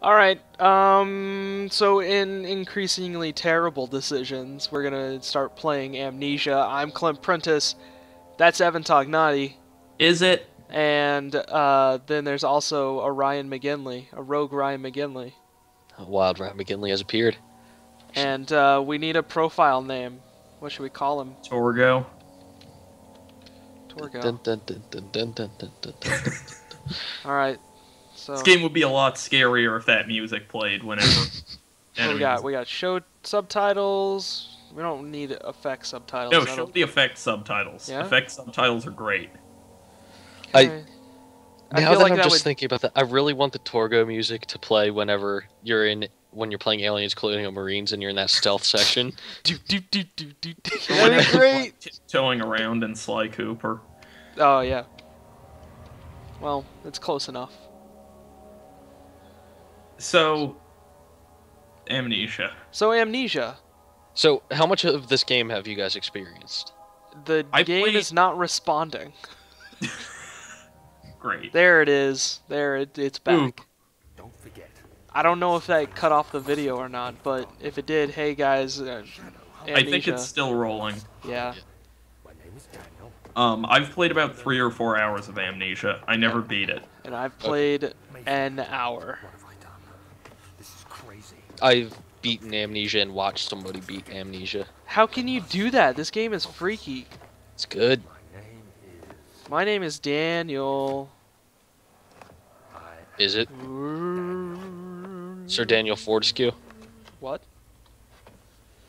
Alright, so in increasingly terrible decisions, we're gonna start playing Amnesia. I'm Clint Prentice, that's Evan Tognati, Is it? and then there's also a Ryan McGinley, a rogue Ryan McGinley. Wild Ryan McGinley has appeared. And we need a profile name. What should we call him? Torgo? Torgo. Dun, dun, dun, dun, dun, dun, dun, dun, dun. Alright, so... This game would be a lot scarier if that music played whenever. What we got show subtitles. We don't need effect subtitles. No, show the effect subtitles. Yeah? Effect subtitles are great. Okay. Now feel that like I'm that just would- thinking about that, I really want the Torgo music to play whenever when you're playing Aliens Colonial Marines and you're in that stealth section. That'd be great. Tiptoeing around in Sly Cooper. Oh yeah. Well, it's close enough. So, Amnesia. So Amnesia, So, how much of this game have you guys experienced? the I game played- is not responding. Great. There it is. It's back. Ooh. Don't forget. I don't know if that cut off the video or not, but if it did, hey guys, Amnesia. I think it's still rolling. Yeah. My name is Daniel. I've played about 3 or 4 hours of Amnesia. I never beat it. And I've played an hour. What have I done? This is crazy. I've beaten Amnesia and watched somebody beat Amnesia. How can you do that? This game is freaky. It's good. My name is. My name is Daniel. Is it? Sir Daniel Fortescue? What?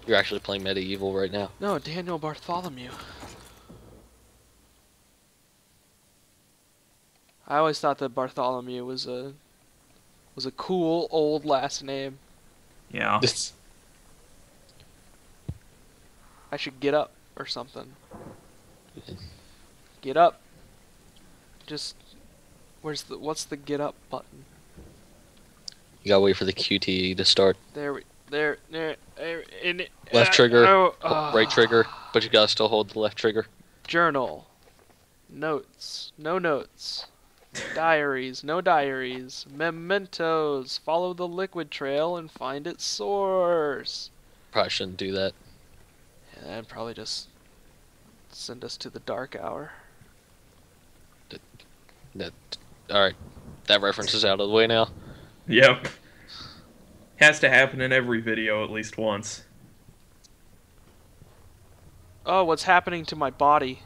You're actually playing Medieval right now. No, Daniel Bartholomew. I always thought that Bartholomew was a cool old last name. Yeah. I should get up or something. Get up. Just what's the get up button? You gotta wait for the QTE to start. There, in it. Left trigger, Oh, right trigger, but you gotta still hold the left trigger. Journal. Notes. No notes. Diaries. No diaries. Mementos. Follow the liquid trail and find its source. Probably shouldn't do that. Yeah, that'd probably just send us to the dark hour. Alright, that reference is out of the way now. Yep. Has to happen in every video at least once. Oh, what's happening to my body?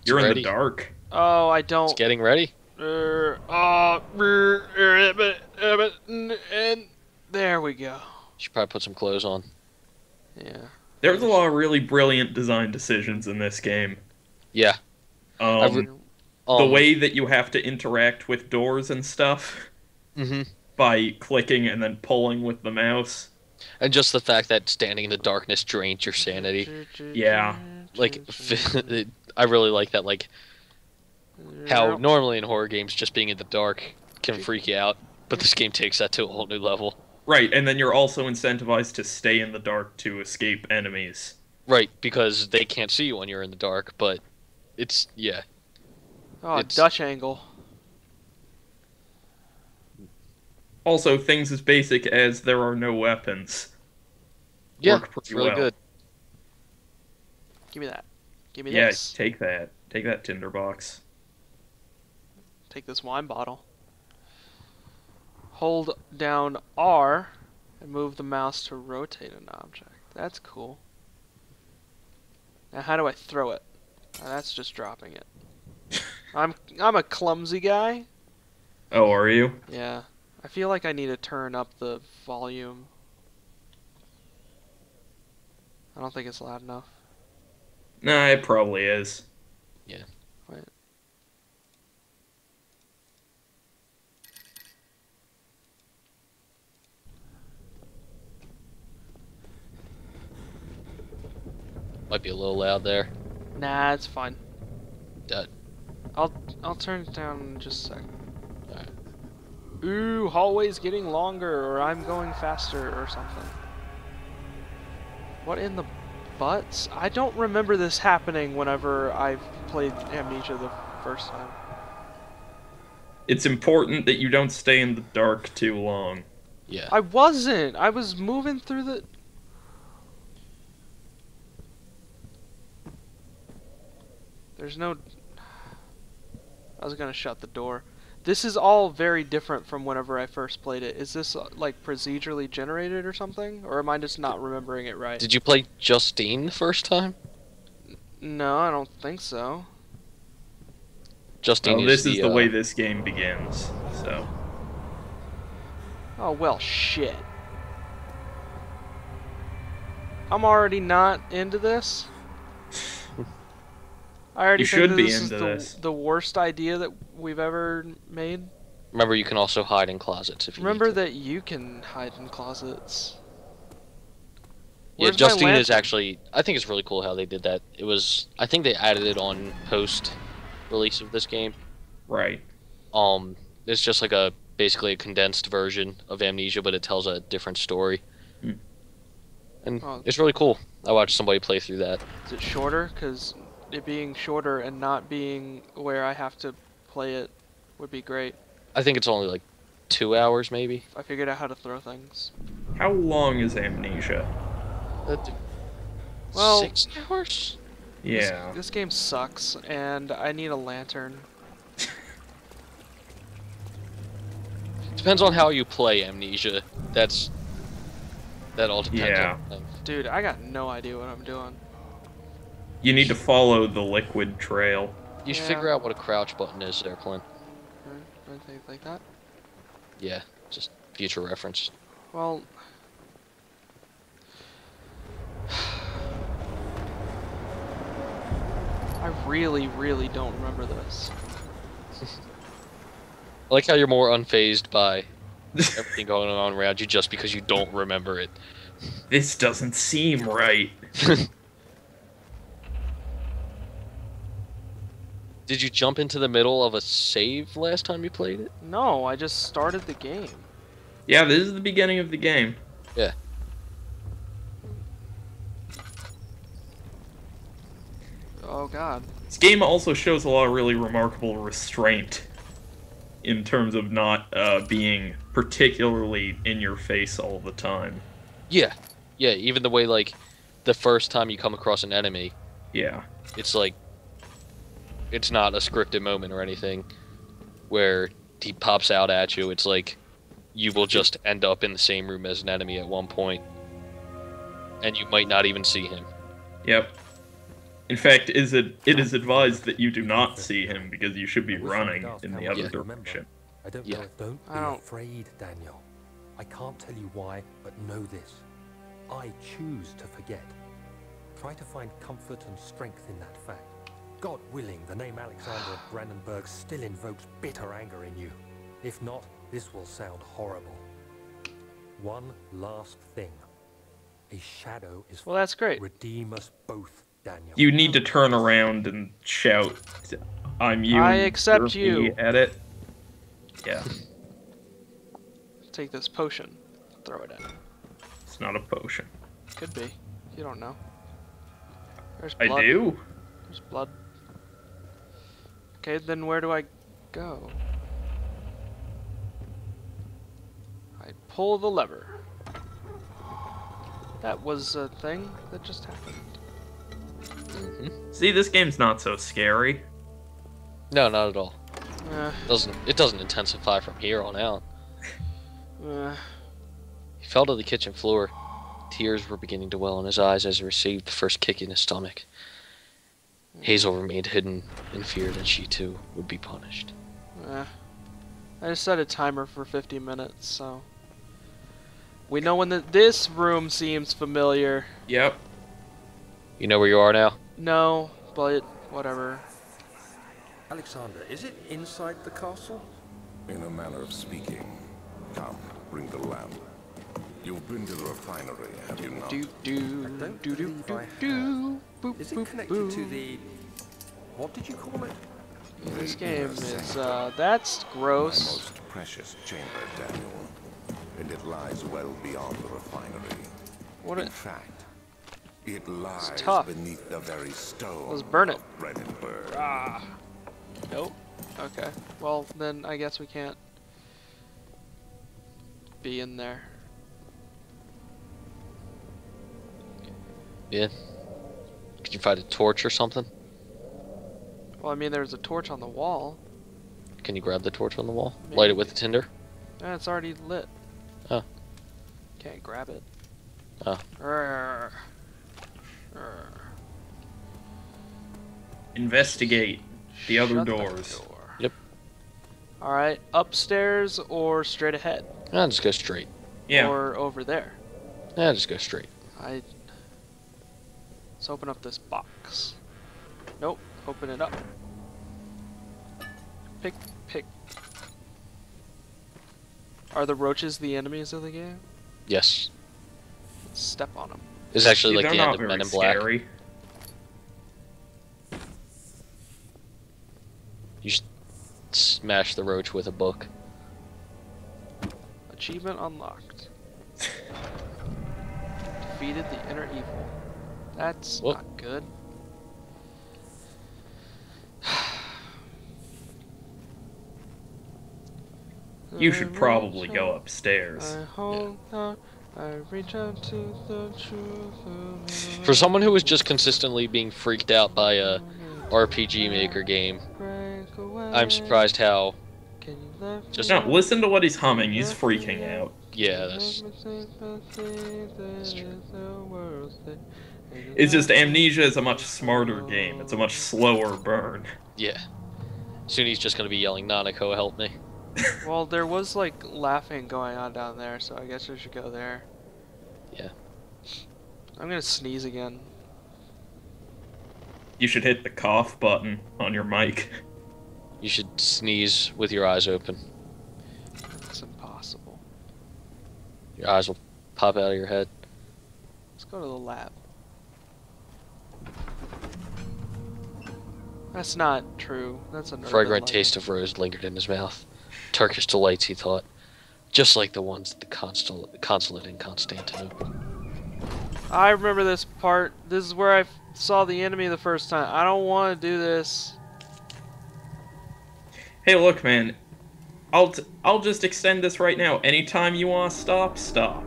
You're in ready. the dark. Oh, I It's don't. getting ready. And there we go. You should probably put some clothes on. Yeah. There's a lot of really brilliant design decisions in this game. Yeah. The way that you have to interact with doors and stuff by clicking and then pulling with the mouse. And just the fact that standing in the darkness drains your sanity. Yeah. Like, I really like that, like, how normally in horror games just being in the dark can freak you out, but this game takes that to a whole new level. Right, and then you're also incentivized to stay in the dark to escape enemies. Right, because they can't see you when you're in the dark, but it's, yeah. Oh, It's- Dutch angle. Also, things as basic as there are no weapons. Yeah, Work pretty it's really well. good. Give me that. Give me Yeah, this. take that. Take that tinderbox. Take this wine bottle. Hold down R and move the mouse to rotate an object. That's cool. Now how do I throw it? That's just dropping it. I'm a clumsy guy. Oh, are you? Yeah. I feel like I need to turn up the volume. I don't think it's loud enough. Nah, it probably is. Yeah. Wait. Might be a little loud there. Nah, it's fine. Uh, I'll turn it down in just a second. Ooh, hallway's getting longer, or I'm going faster, or something. What in the butts? I don't remember this happening whenever I've played Amnesia the first time. It's important that you don't stay in the dark too long. Yeah. I wasn't. I was moving through the... There's no... I was gonna shut the door. This is all very different from whenever I first played it. Is this, like, procedurally generated or something? Or am I just not remembering it right? Did you play Justine the first time? No, I don't think so. Justine Well, is this is the way this game begins, so... Oh, well, shit. I'm already not into this. I already You think should that be this into is the worst idea that we've ever made. Remember, you can also hide in closets if you Remember need to. that you can hide in closets. Yeah, Where's my Justine is lantern? actually... I think it's really cool how they did that. It was... I think they added it on post-release of this game. Right. It's just like a... basically a condensed version of Amnesia, but it tells a different story. Hmm. And Oh. it's really cool. I watched somebody play through that. Is it shorter? Because it being shorter and not being where I have to play it would be great. I think it's only like 2 hours, maybe. If I figured out how to throw things. How long is Amnesia? Well, 6 hours? Yeah. This game sucks, and I need a lantern. Depends on how you play Amnesia. That all depends Yeah. on... Dude, I got no idea what I'm doing. You need to follow the liquid trail. You should Yeah. figure out what a crouch button is there, Clint. Or anything like that. Yeah, just future reference. Well... I really, really don't remember this. I like how you're more unfazed by everything going on around you just because you don't remember it. This doesn't seem right. Did you jump into the middle of a save last time you played it? No, I just started the game. Yeah, this is the beginning of the game. Yeah. Oh god. This game also shows a lot of really remarkable restraint in terms of not being particularly in your face all the time. Yeah. Yeah, even the way, like, the first time you come across an enemy, Yeah. it's like, it's not a scripted moment or anything where he pops out at you. It's like, you will just end up in the same room as an enemy at one point, and you might not even see him. Yep. In fact, it is advised that you do not see him because you should be running in the other direction. I don't Yeah. know. Don't be afraid, Daniel. I can't tell you why, but know this. I choose to forget. Try to find comfort and strength in that fact. God willing, the name Alexander Brandenburg still invokes bitter anger in you. If not, this will sound horrible. One last thing. A shadow is... Well, that's great. Redeem us both, Daniel. You need to turn around and shout, "I'm you." I accept you're me," you. at it. Yeah. Take this potion. Throw it in. It's not a potion. Could be. You don't know. There's I blood. do. There's blood. Okay, then where do I go? I pull the lever. That was a thing that just happened. See, this game's not so scary. No, not at all. Uh, It doesn't intensify from here on out. uh, He fell to the kitchen floor. Tears were beginning to well in his eyes as he received the first kick in his stomach. Hazel remained hidden in fear that she too would be punished. I just set a timer for 50 minutes, so... We know when this room seems familiar. Yep. You know where you are now? No, but whatever. Alexander, is it inside the castle? In a manner of speaking. Come, bring the lamp. You've been to the refinery, have you not? Do do I don't do do believe do I do. Boop, Is it boop, connected boop. to the... What did you call it? This game is that's My gross. most precious chamber, Daniel. And it lies well beyond the refinery. What In it? fact, it lies tough. beneath the very stone Let's burn it. of Brandenburg. Ah. Nope. Okay. Well, then I guess we can't be in there. Yeah. Could you find a torch or something? Well, I mean, there's a torch on the wall. Can you grab the torch on the wall? Maybe. Light it with the tinder? Yeah, it's already lit. Oh. Can't grab it. Oh. Arrgh. Investigate the other Shut doors. door. Yep. Alright, upstairs or straight ahead? Ah, just go straight. Yeah. Or over there? Ah, just go straight. Let's open up this box. Nope, open it up. Pick. Are the roaches the enemies of the game? Yes. Let's step on them. It's actually like They're the not end of very Men in Black. scary. You should smash the roach with a book. Achievement unlocked. Defeated the inner evil. That's Whoop. not good. You should probably go upstairs. I hold out, I reach out to the truth. For someone who was just consistently being freaked out by a RPG Maker game, I'm surprised how just No, listen to what he's humming. He's freaking out. yeah, that's It's just Amnesia is a much smarter game. It's a much slower burn. yeah. Soon he's just gonna be yelling, "Nanako, help me!" Well, there was like laughing going on down there, so I guess we should go there. Yeah. I'm gonna sneeze again. You should hit the cough button on your mic. You should sneeze with your eyes open. It's impossible. Your eyes will pop out of your head. Let's go to the lab. That's not true. That's an Fragrant urban taste of rose lingered in his mouth. Turkish delights, he thought, just like the ones at the consulate in Constantinople. legend. I remember this part. This is where I saw the enemy the first time. I don't want to do this. Hey, look, man. I'll just extend this right now. Anytime you want to stop, stop.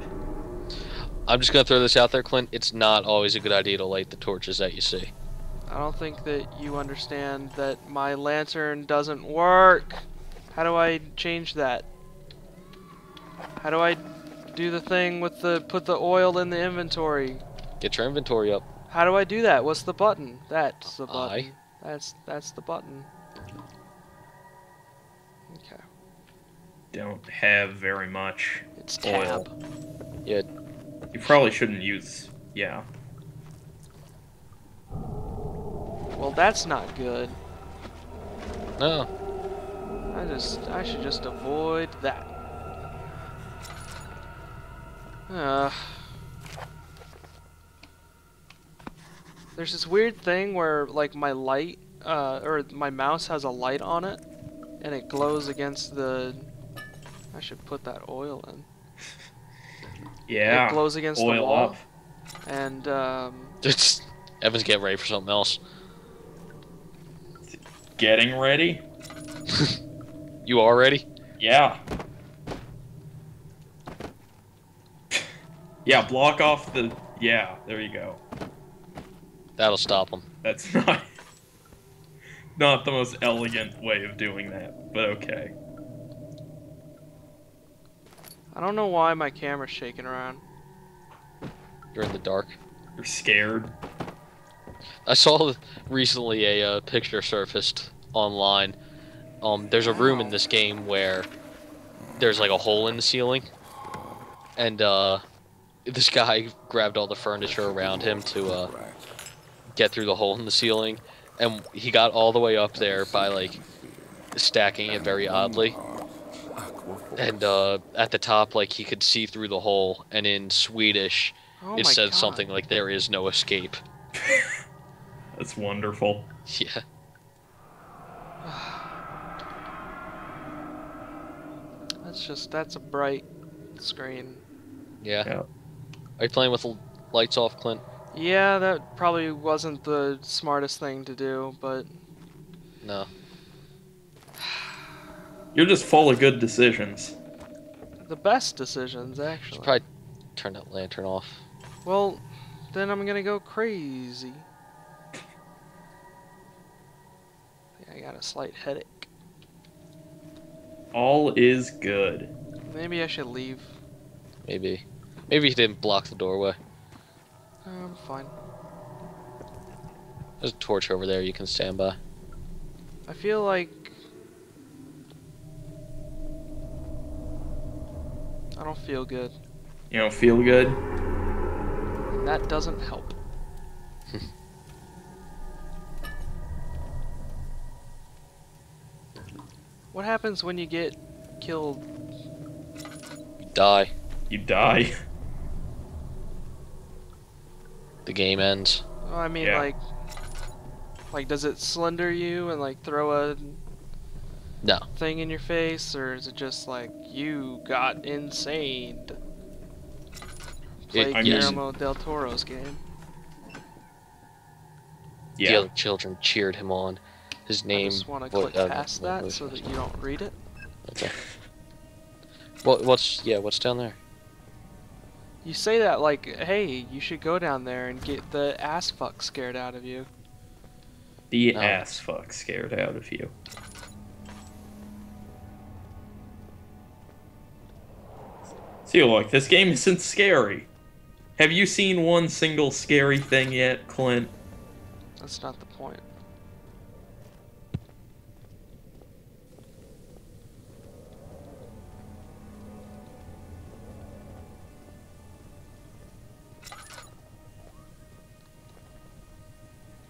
I'm just gonna throw this out there, Clint. It's not always a good idea to light the torches that you see. I don't think that you understand that my lantern doesn't work. How do I change that? How do I do the thing with the put the oil in the inventory? Get your inventory up. How do I do that? What's the button? That's the I. button. That's the button. Okay. Don't have very much It's oil. tab. Yeah, You probably shouldn't use... Yeah. Well, that's not good. no. I should just avoid that. There's this weird thing where like my light or my mouse has a light on it and it glows against the I should put that oil in. Yeah. It glows against the oil wall. up. And Just Evan's getting ready for something else. Getting ready? You all ready? Yeah. Yeah, block off the... Yeah, there you go. That'll stop him. That's not the most elegant way of doing that, but okay. I don't know why my camera's shaking around. You're in the dark. You're scared. I saw recently a picture surfaced online. There's a room in this game where there's like a hole in the ceiling, and this guy grabbed all the furniture around him to get through the hole in the ceiling, and he got all the way up there by like stacking it very oddly. And at the top, like he could see through the hole, and in Swedish, Oh it my said God. something like "There is no escape." That's wonderful. Yeah. That's a bright screen. Yeah. Yeah. Are you playing with the lights off, Clint? Yeah, that probably wasn't the smartest thing to do, but No. You're just full of good decisions. The best decisions, Should actually. probably turn that lantern off. Well, then I'm gonna go crazy. Yeah, I got a slight headache. All is good. Maybe I should leave. Maybe. Maybe he didn't block the doorway. I'm fine. There's a torch over there you can stand by. I feel like I don't feel good. You don't feel good? And that doesn't help. What happens when you get killed? You die. You die. The game ends. Oh, I mean, Yeah. like, does it slender you and like throw a No. thing in your face, or is it just like you got insane? Play I mean- Guillermo del Toro's game. The Yeah. other children cheered him on. His name. I just want to what- click past what- that so that you don't read it. Okay. What's down there? You say that like, hey, you should go down there and get the ass fuck scared out of you. The No. ass fuck scared out of you. So you're like, this game isn't scary. Have you seen one single scary thing yet, Clint? That's not the point.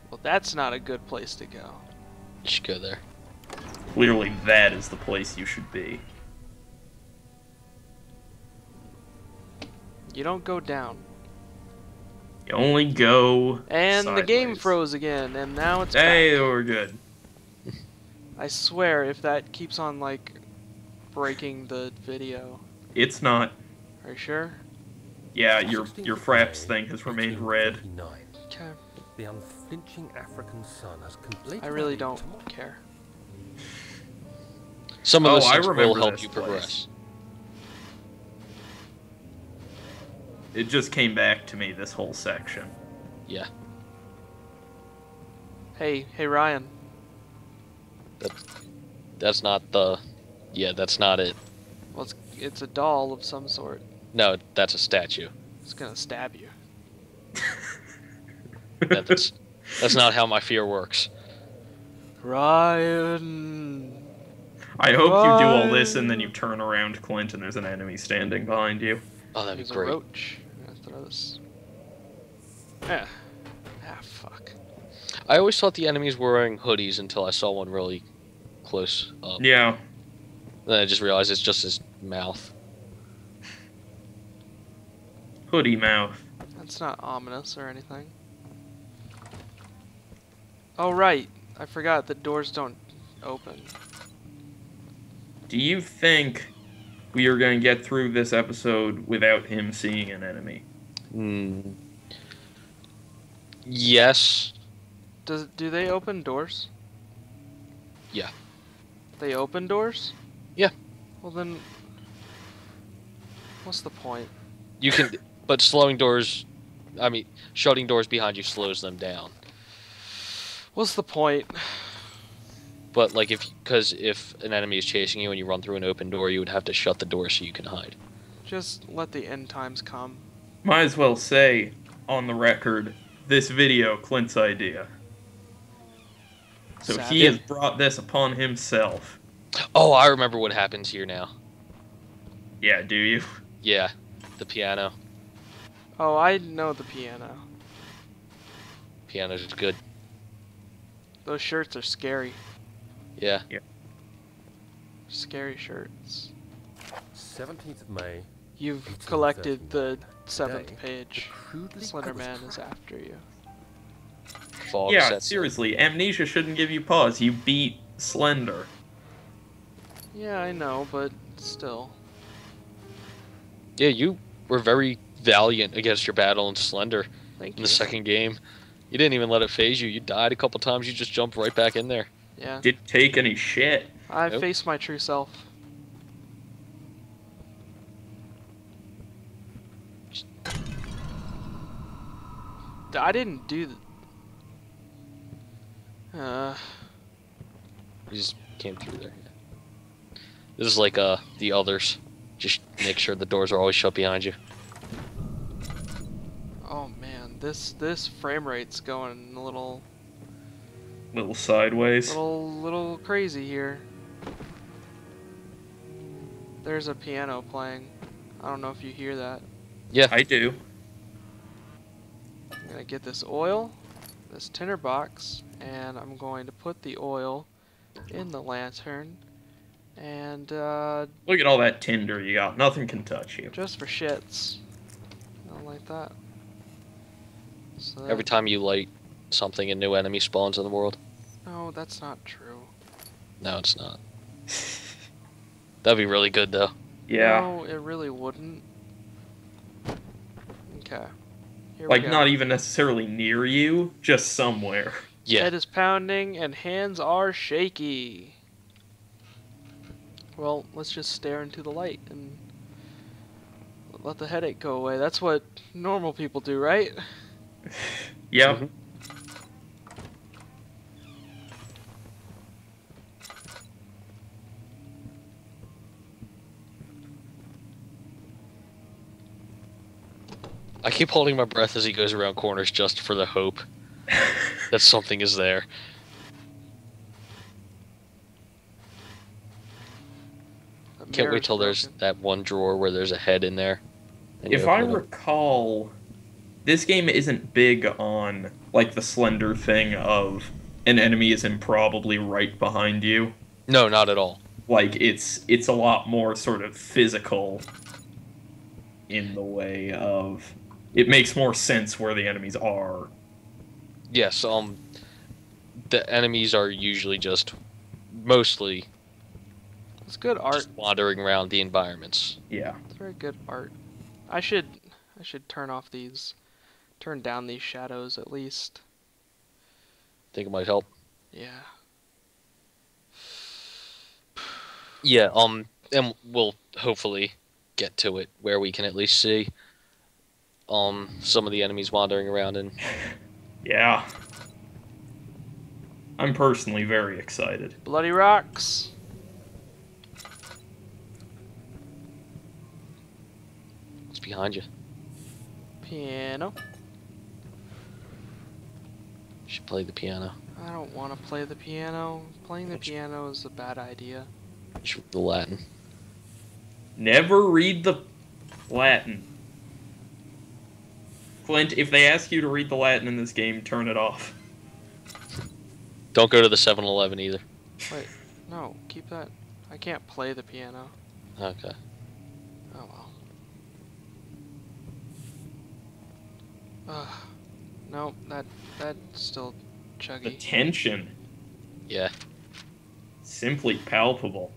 Well, that's not a good place to go. You should go there. Clearly that is the place you should be. You don't go down. You only go And the game sideways. froze again, and now it's Hey, back. we're good. I swear, if that keeps on, like, breaking the video. It's not. Are you sure? Yeah, your 16th fraps May, thing has remained red. 1839. Okay. The unflinching African sun has completely. I really don't care. Some of Oh, those I things will remember help this you place. progress. It just came back to me, this whole section. Yeah. Hey, Ryan. That's not the. Yeah, that's not it. Well, it's a doll of some sort. No, that's a statue. It's gonna stab you. That's not how my fear works. Ryan. I hope you do all this and then you turn around, Clint, and there's an enemy standing behind you. Oh, that'd be There's a great. roach. I'm gonna throw this. Yeah. Ah, fuck. I always thought the enemies were wearing hoodies until I saw one really close up. Yeah. Then I just realized it's just his mouth. Hoodie mouth. That's not ominous or anything. Oh, right. I forgot that doors don't open. Do you think we are going to get through this episode without him seeing an enemy? Yes. Do they open doors? Yeah. They open doors? Yeah. Well then, what's the point? You can, but slowing doors. I mean, shutting doors behind you slows them down. What's the point? But like because if an enemy is chasing you and you run through an open door, you would have to shut the door so you can hide. Just let the end times come. Might as well say, on the record, this video, Clint's idea. So he has brought this upon himself. Oh, I remember what happens here now. Yeah, do you? Yeah, the piano. Oh, I know the piano. Piano's good. Those shirts are scary. Yeah. Scary shirts. 17th of May. You've 1839. collected the 7th Today, page. the crudely Slender colored Man is after you. Fog Yeah, sets in. seriously, Amnesia shouldn't give you pause. You beat Slender. Yeah, I know, but still. Yeah, you were very valiant against your battle in Slender Thank in you. the second game. You didn't even let it phase you. You died a couple times. You just jumped right back in there. Yeah. Didn't take any shit. I Nope. face my true self. I didn't do You just came through there. Yeah. This is like the others. Just make sure the doors are always shut behind you. Oh man, this frame rate's going a little Sideways. little crazy here. There's a piano playing. I don't know if you hear that. Yeah. I do. I'm gonna get this oil, this tinder box, and I'm going to put the oil in the lantern, and Look at all that tinder you got. Nothing can touch you. just for shits. I don't like that. So Every time you light something, a new enemy spawns in the world. No, that's not true. No, it's not. That'd be really good, though. Yeah. No, it really wouldn't. Okay. Here Like, we go. not even necessarily near you, just somewhere. Yeah. Head is pounding and hands are shaky. Well, let's just stare into the light and let the headache go away. That's what normal people do, right? Yep. Mhm. I keep holding my breath as he goes around corners just for the hope that something is there. The Can't wait mirror's till there's broken. that one drawer where there's a head in there. and you If I open it up. recall, this game isn't big on, like, the slender thing of an enemy is improbably right behind you. No, not at all. Like, it's a lot more sort of physical in the way of... It makes more sense where the enemies are. Yes, the enemies are usually just mostly It's good art. just wandering around the environments. Yeah. It's very good art. I should turn down these shadows at least. Think it might help. Yeah. Yeah, and we'll hopefully get to it where we can at least see some of the enemies wandering around and Yeah. I'm personally very excited. Bloody rocks. what's behind you. Piano. You should play the piano. I don't want to play the piano. Playing the piano is a bad idea. You should read the Latin. Never read the Latin. Clint, if they ask you to read the Latin in this game, turn it off. Don't go to the 7-Eleven either. Wait, no, keep that. I can't play the piano. Okay. Oh well. Ugh. No, that's still The chuggy. tension, Yeah. simply palpable.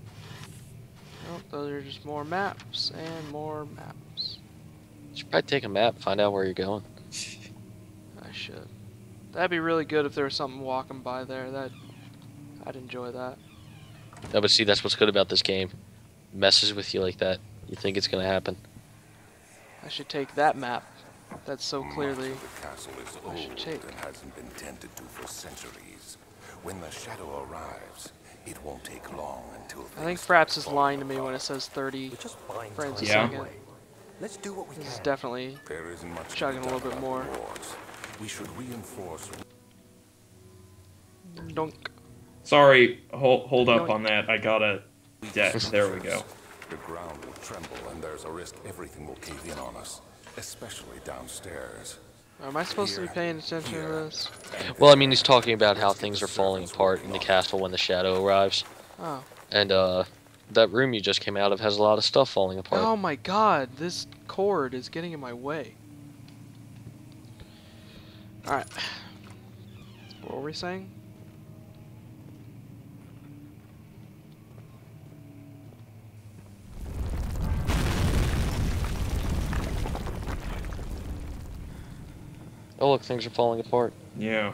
Nope, those are just more maps and more maps. You should probably take a map, find out where you're going. I should. That'd be really good if there was something walking by there. I'd enjoy that. No, but see, that's what's good about this game. Messes with you like that. You think it's gonna happen. I should take that map. That's so clearly. Much of the castle is I should old take. and hasn't been tended to for centuries. When the shadow arrives, it won't take long until I think things Fraps start is falling lying to me apart. when it says 30 We're just buying frames time a Yeah. second. Let's do what we This is can. definitely There isn't much to be chugging a little done bit about more. the wars. We should reinforce. dunk. Sorry, hold up No. on that. I gotta... there we go. The ground will tremble, and there's a risk everything will cave in on us, especially downstairs. Am I supposed to be Here, paying attention to here. this? Well, I mean, he's talking about how things are falling apart in the castle when the shadow arrives. Oh. And, that room you just came out of has a lot of stuff falling apart. Oh my god, this cord is getting in my way. Alright. What were we saying? Oh, look, things are falling apart. Yeah.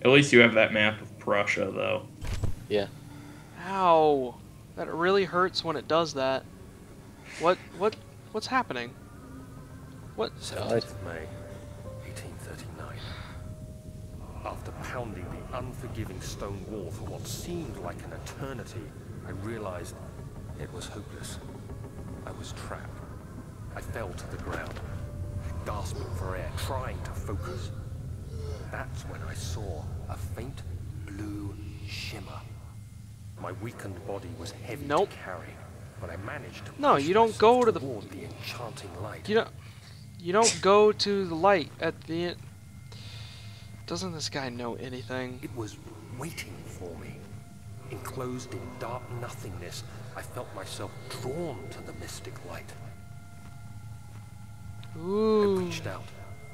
At least you have that map of Prussia, though. Yeah. Ow! That really hurts when it does that. What's happening? What? 7th May, 1839. After pounding the unforgiving stone wall for what seemed like an eternity, I realized it was hopeless. I was trapped. I fell to the ground, gasping for air, trying to focus. That's when I saw a faint blue shimmer. My weakened body was heavy Nope. to carry, but I managed to No, push you don't go myself to the- toward the enchanting light. You don't go to the light at the end. Doesn't this guy know anything? It was waiting for me. Enclosed in dark nothingness, I felt myself drawn to the mystic light. I Ooh. reached out,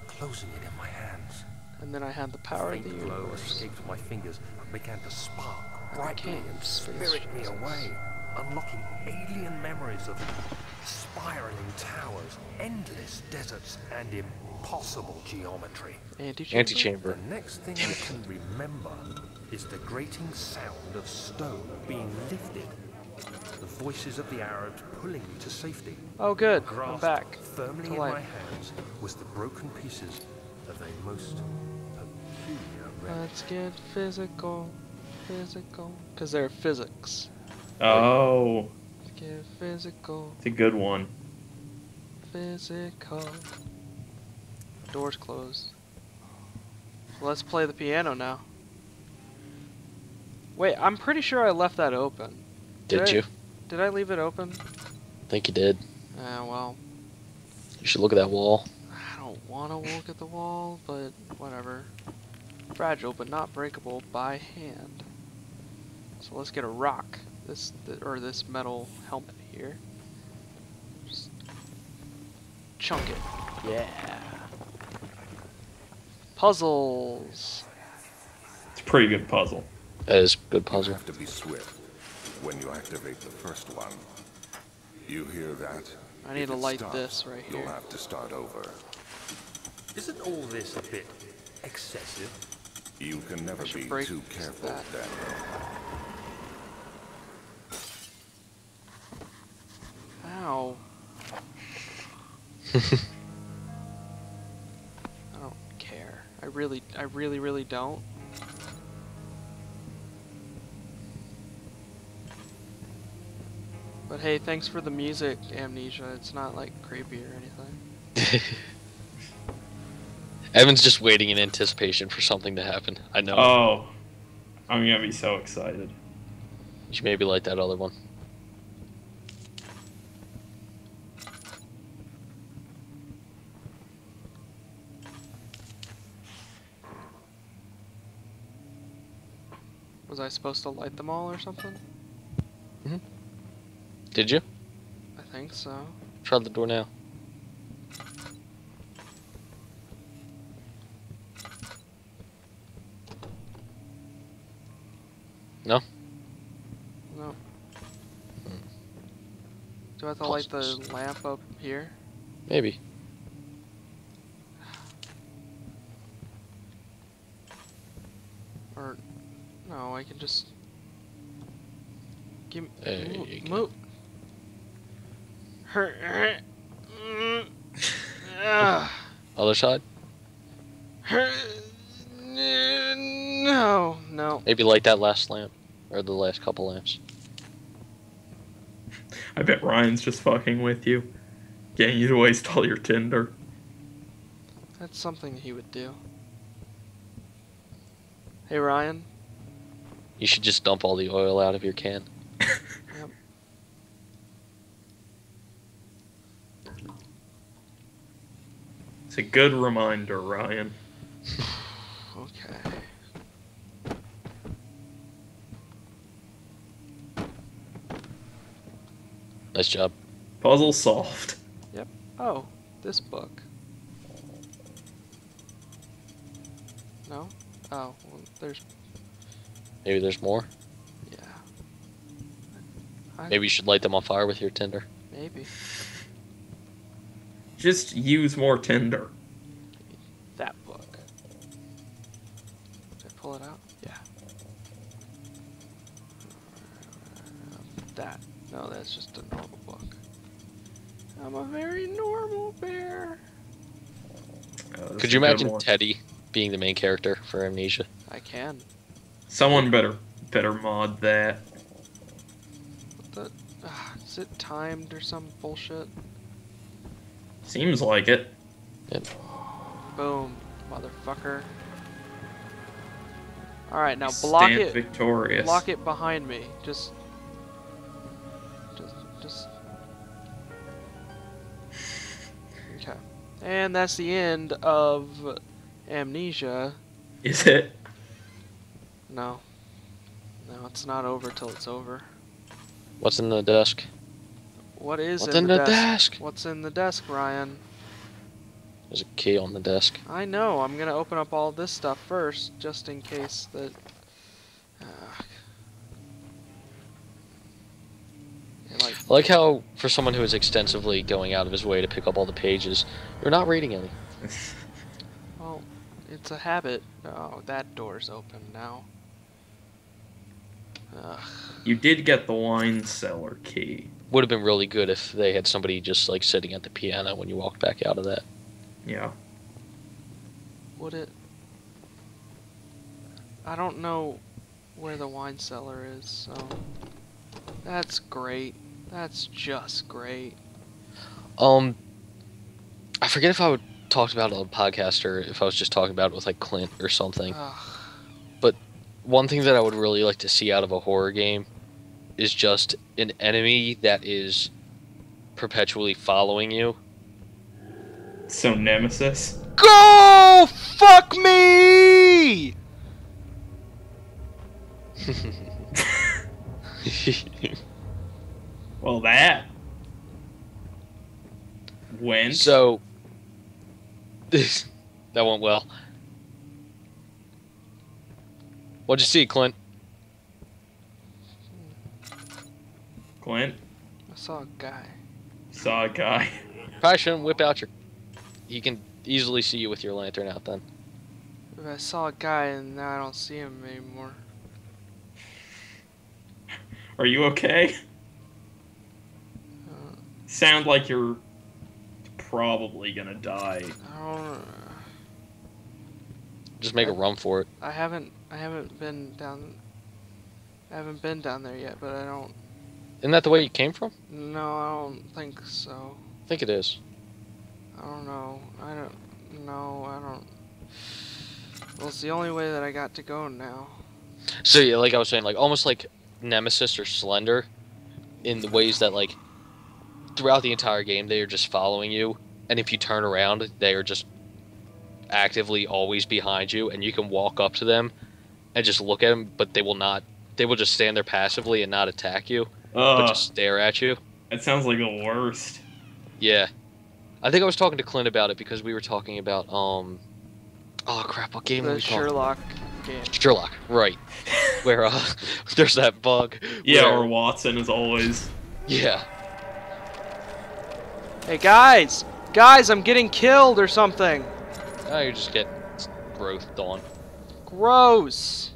closing it in my hands. And then I had the power of the Faint glow universe. escaped my fingers and began to spark I brightly can't and space spirit me Jesus. away, unlocking alien memories of spiraling towers, endless deserts, and impossible geometry. Antechamber? Antechamber. The next thing I can remember is the grating sound of stone being lifted. The voices of the Arabs pulling me to safety. Oh good, I'm Grasped back. firmly to in life. my hands was the broken pieces of a most peculiar relic. Let's get physical. Because they're physics. Oh, Let's get physical. it's a good one. Physical. Door's closed. So let's play the piano now. Wait, I'm pretty sure I left that open. Did you? Did I leave it open? I think you did. Well, You should look at that wall. I don't want to look at the wall, but whatever. Fragile, but not breakable by hand. So let's get a rock. This metal helmet here. Just chunk it. Yeah. Puzzles. It's a pretty good puzzle. That is a good You puzzle. have to be swift when you activate the first one. You hear that? I need If to it light stops, this right You'll here. have to start over. Isn't all this a bit excessive? You can never I should be break too careful, that. Daniel. Ow. I don't care. I really don't. But hey, thanks for the music, Amnesia. It's not like creepy or anything. Evan's just waiting in anticipation for something to happen. I know. Oh, I'm gonna be so excited. You should maybe light that other one. Was I supposed to light them all or something? Did you? I think so. Try the door now. No? No. Do I have to light the Puzzles. lamp up here? Maybe. Or no, I can just give There you go. move. Ah. Other side? No, no. Maybe light that last lamp. Or the last couple lamps. I bet Ryan's just fucking with you, getting you to waste all your tinder. That's something he would do. Hey Ryan. You should just dump all the oil out of your can. Yep. It's a good reminder, Ryan. Okay. Nice job. Puzzle solved. Yep. Oh, this book. No? Oh, well, there's Maybe there's more. yeah. Maybe you should light them on fire with your tinder. Maybe. Just use more tinder. That book. Did I pull it out? Yeah. very normal bear. That's Could a you good imagine one. Teddy being the main character for Amnesia? I can. Someone better mod that. What the? Is it timed or some bullshit? Seems like it. Yep. Boom, motherfucker. Alright, now block Stand it. victorious. Block it behind me. Just. Okay. And that's the end of Amnesia. Is it? No. No, it's not over till it's over. What's in the desk? What is What's in in the the desk? desk? What's in the desk, Ryan? There's a key on the desk. I know. I'm gonna open up all this stuff first, just in case that. Like, I like how, for someone who is extensively going out of his way to pick up all the pages, you're not reading any. well, it's a habit. Oh, that door's open now. Ugh. You did get the wine cellar key. Would have been really good if they had somebody just like sitting at the piano when you walked back out of that. Yeah. Would it? I don't know where the wine cellar is, so that's great. That's just great. I forget if I would talked about it on a podcast or if I was just talking about it with like Clint or something. Ugh. But one thing that I would really like to see out of a horror game is just an enemy that is perpetually following you. So Nemesis. Go fuck me! Well, that went. So that went well. What'd you see, Clint? Clint I saw a guy. saw a guy. Probably shouldn't whip out your. He can easily see you with your lantern out then. I saw a guy and now I don't see him anymore. Are you okay? Sound like you're probably gonna die. I don't. Just make a run for it. I haven't been down. I haven't been down there yet, but I don't. Isn't that the way you came from? No, I don't think so. I think it is. I don't know. I don't. No, I don't. Well, it's the only way that I got to go now. So yeah, like I was saying, like almost like Nemesis or Slender, in the ways that like throughout the entire game they are just following you, and if you turn around, they are just actively always behind you, and you can walk up to them and just look at them, but they will not. They will just stand there passively and not attack you, but just stare at you. That sounds like the worst. Yeah, I think I was talking to Clint about it because we were talking about oh crap, what game were The we talking? Sherlock game. Sherlock, right? Where there's that bug. Yeah, where- or Watson as always. yeah. Hey guys, guys, I'm getting killed or something. Now you just get growth on. Gross.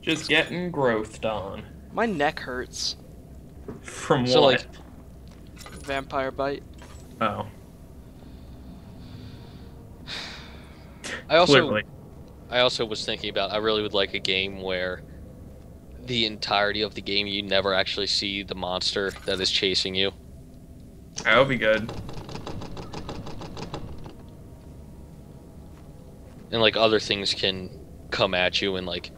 Just getting growth on. My neck hurts. From So, what? like- Vampire bite. Oh. I Clearly. also was thinking about I really would like a game where the entirety of the game you never actually see the monster that is chasing you. That would be good. And like other things can come at you and like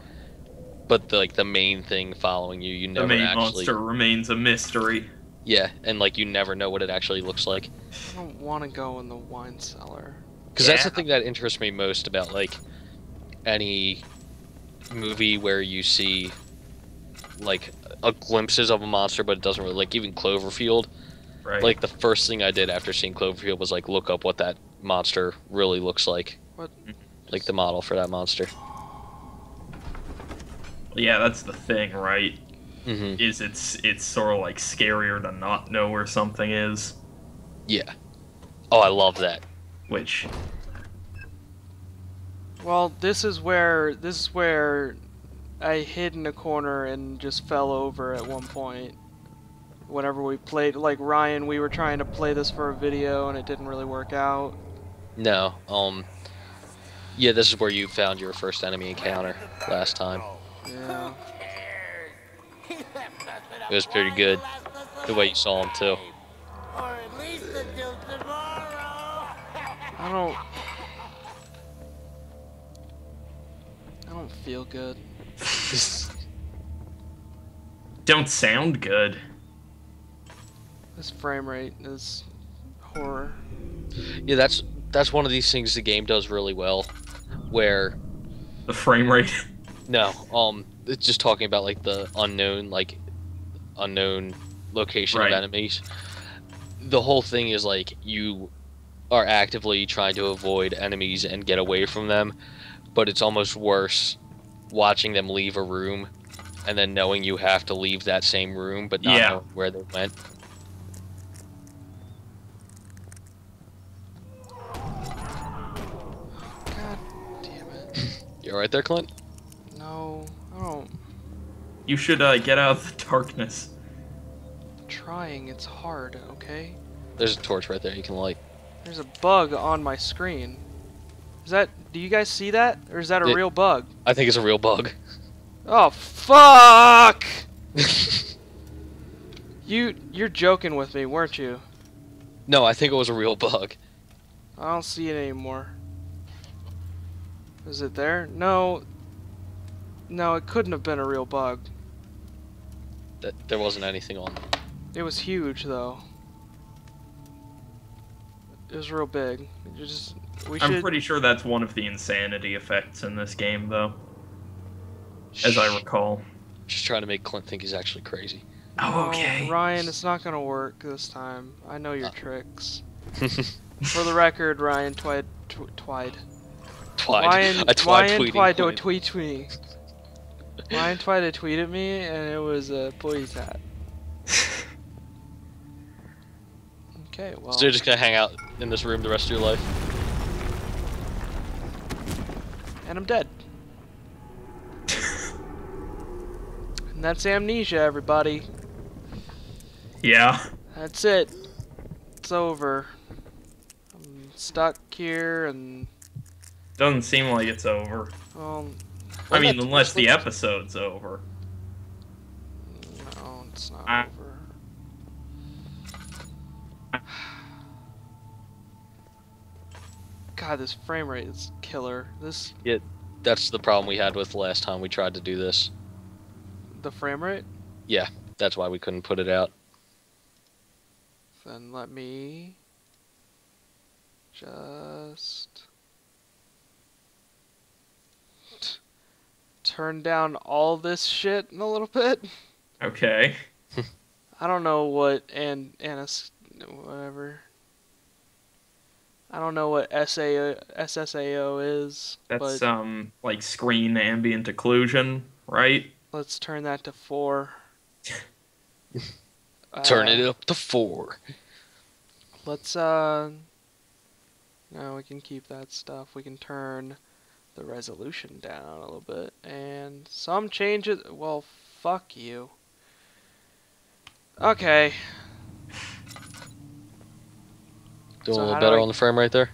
but the main thing following you The never main actually monster remains a mystery. Yeah, and like you never know what it actually looks like. I don't want to go in the wine cellar. Because that's the Yeah. thing that interests me most about like any movie where you see like glimpses of a monster, but it doesn't really like even Cloverfield. Right. Like the first thing I did after seeing Cloverfield was like look up what that monster really looks like. What? Like the model for that monster. Yeah, that's the thing, right? Mm-hmm. Is it's sort of like scarier to not know where something is, Yeah. Oh, I love that. which Well, this is where I hid in a corner and just fell over at one point. whenever we played, like Ryan, we were trying to play this for a video and it didn't really work out. No. Yeah, this is where you found your first enemy encounter last time. Yeah. It was pretty good. The way you saw him too. I don't feel good. Don't sound good. This frame rate is horror. Yeah, that's one of these things the game does really well, where The frame rate. no, it's just talking about like the unknown location Right. of enemies. The whole thing is like you are actively trying to avoid enemies and get away from them, but it's almost worse watching them leave a room and then knowing you have to leave that same room but not Yeah. knowing where they went. God damn it. You alright there, Clint? No, I don't. You should get out of the darkness. Trying, it's hard, okay? There's a torch right there you can light. There's a bug on my screen. Is that, do you guys see that? Or is that a It- real bug? I think it's a real bug. Oh, fuck! You're joking with me, weren't you? No, I think it was a real bug. I don't see it anymore. Is it there? No. No, it couldn't have been a real bug. There wasn't anything on. It was huge, though. It was real big. We I'm should. pretty sure that's one of the insanity effects in this game, though. As I recall. Just trying to make Clint think he's actually crazy. Oh, No, Ryan, it's not gonna work this time. I know your tricks. For the record, Ryan Ryan Twide. Ryan I twide Ryan tweeting Twide Clint. don't tweet me. Ryan Twide had tweeted me, and it was a boy tat. Okay, well. So you're just gonna hang out in this room the rest of your life? And I'm dead. And that's Amnesia, everybody. Yeah. That's it. It's over. I'm stuck here, and Doesn't seem like it's over. well, I mean, unless the episode's over. no, it's not I- over. God, this frame rate is killer. This That's the problem we had with the last time we tried to do this. the frame rate. That's why we couldn't put it out. Then let me just turn down all this shit in a little bit. Okay. I don't know what whatever. I don't know what SSAO is, That's, but like screen ambient occlusion, right? let's turn that to 4. Turn it up to 4. Let's no, we can keep that stuff. We can turn the resolution down a little bit and some changes. Well, fuck you. Okay. Doing So a how little do better I- on the frame right there?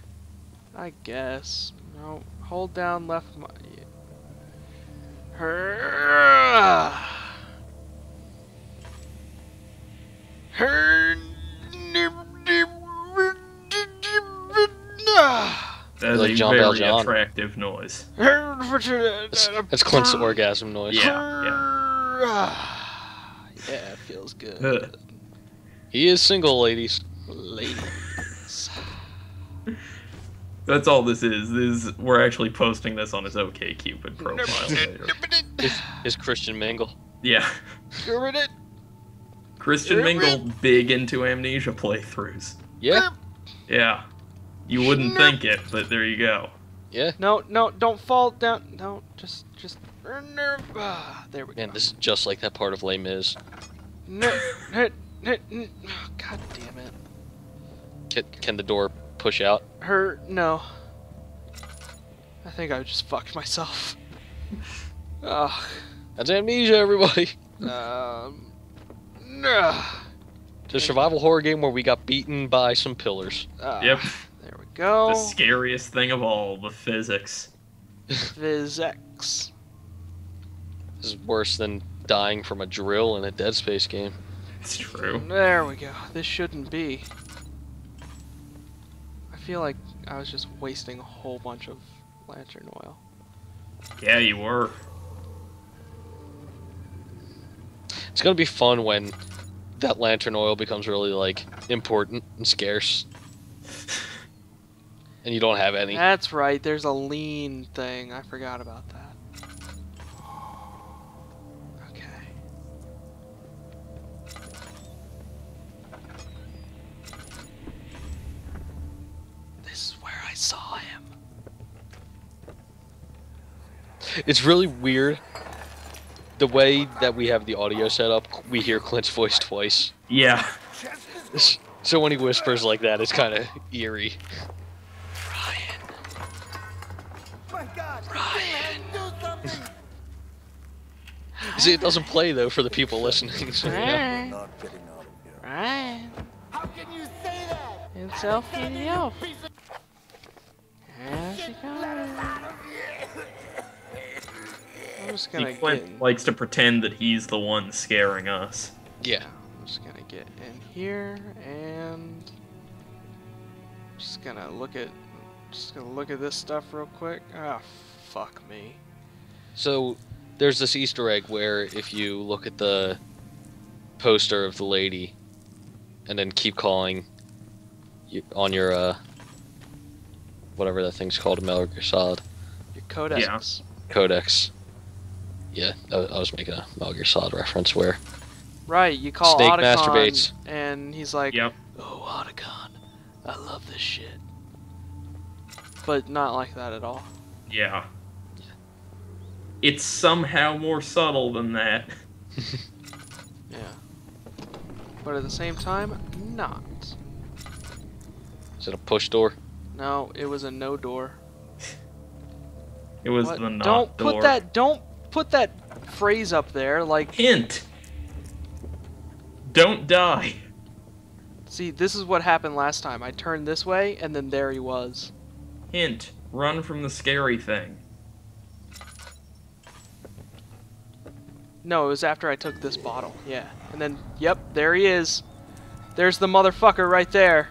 I guess. No, hold down left. Her. That's Like a John very Valjean. attractive noise. That's Clint's orgasm noise. Yeah, Yeah, it feels good. Ugh. He is single, ladies. Ladies. That's all this is. We're actually posting this on his OkCupid profile later. Is Christian Mingle. Yeah. Christian Mingle big into Amnesia playthroughs. Yeah? Yeah. You wouldn't think it, but there you go. Yeah? No, don't fall down. No, just. There we Man, go. this is just like that part of Les Mis. God damn it. Can the door push out? No. I think I just fucked myself. Ugh. That's Amnesia, everybody! Nah. It's a survival horror game where we got beaten by some pillars. Yep. There we go. The scariest thing of all, the physics. Physics. This is worse than dying from a drill in a Dead Space game. It's true. There we go. This shouldn't be. I feel like I was just wasting a whole bunch of lantern oil. Yeah, you were. It's gonna be fun when that lantern oil becomes really, like, important and scarce. And you don't have any. That's right, there's a lean thing. I forgot about that. Okay. This is where I saw him. It's really weird. The way that we have the audio set up, we hear Clint's voice twice. Yeah. So when he whispers like that, it's kind of eerie. Ryan. My God! Ryan. Do something! See, it doesn't play, though, for the people listening. So, Ryan. Not getting out of here. Ryan. How can you say that? It's Elfie. Piece of How's it going? I'm just See, gonna get. Clint likes to pretend that he's the one scaring us. yeah. I'm just gonna get in here and just gonna look at this stuff real quick. Ah, fuck me. So there's this Easter egg where if you look at the poster of the lady and then keep calling on your whatever that thing's called, Metal Gear Solid Your codex. Codex. Yeah, I was making a Metal Gear Solid reference where Right, you call Snake Otacon masturbates. and he's like, Yep. "Oh, Otacon, I love this shit." But not like that at all. Yeah. It's somehow more subtle than that. Yeah. But at the same time, not. is it a push door? No, it was a no door. It was What? the not Don't door. don't put that phrase up there like, Hint. Don't die. see, this is what happened last time. I turned this way and then there he was. Hint. Run from the scary thing. No, it was after I took this bottle. Yeah. And then, yep, there he is. There's the motherfucker right there.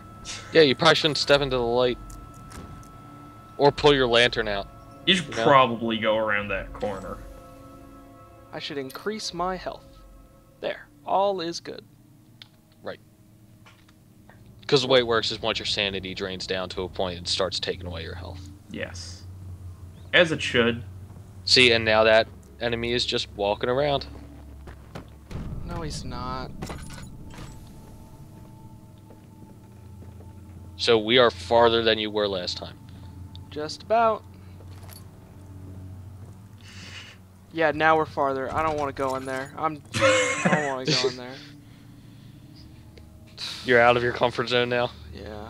Yeah, you probably shouldn't step into the light. Or pull your lantern out. You should Yeah. probably go around that corner. I should increase my health. There. All is good. Because the way it works is once your sanity drains down to a point, it starts taking away your health. Yes. As it should. See, and now that enemy is just walking around. No, he's not. So we are farther than you were last time. Just about. Yeah, now we're farther. I don't want to go in there. I don't want to go in there. You're out of your comfort zone now. Yeah.